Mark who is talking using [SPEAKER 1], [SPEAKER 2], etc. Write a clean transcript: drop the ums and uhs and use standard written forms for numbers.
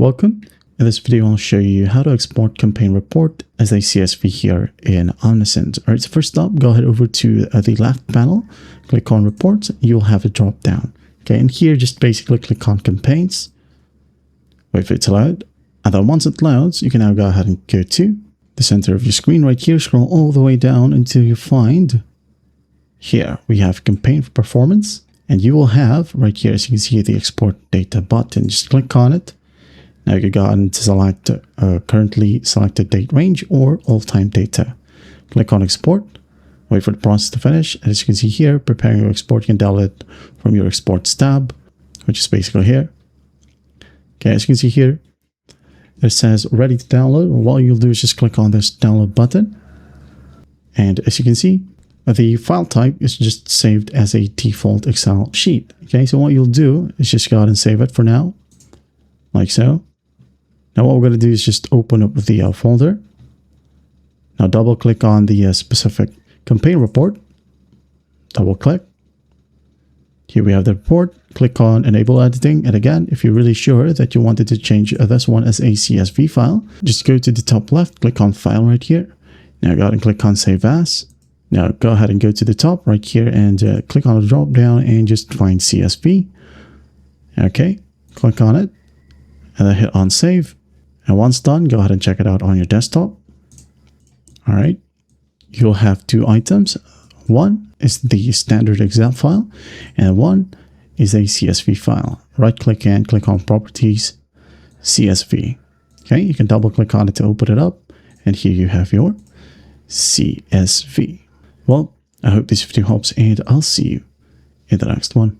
[SPEAKER 1] Welcome. In this video, I'll show you how to export campaign report as a CSV here in Omnisend. All right, so first up, go ahead over to the left panel, click on reports, you'll have a drop down. Okay, and here just basically click on campaigns, wait for it to load, and then once it loads, you can now go ahead and go to the center of your screen right here, scroll all the way down until you find here we have campaign performance, and you will have right here, as you can see, the export data button. Just click on it. Now you can go ahead and select currently selected date range or all-time data. Click on export, wait for the process to finish. As you can see here, preparing your export, you can download it from your exports tab, which is basically here. Okay, as you can see here, it says ready to download. Well, what you'll do is just click on this download button. And as you can see, the file type is just saved as a default Excel sheet. Okay, so what you'll do is just go ahead and save it for now, like so. Now what we're going to do is just open up the folder. Now double click on the specific campaign report. Double click. Here we have the report. Click on enable editing. And again, if you're really sure that you wanted to change this one as a CSV file, just go to the top left, click on file right here. Now go ahead and click on save as. Now go ahead and go to the top right here and click on the drop down and just find CSV. Okay, click on it and then hit on save. And once done, go ahead and check it out on your desktop. All right, you'll have two items. One is the standard Excel file, and one is a CSV file. Right click and click on properties, CSV. Okay, you can double click on it to open it up, and here you have your CSV. Well, I hope this video helps, and I'll see you in the next one.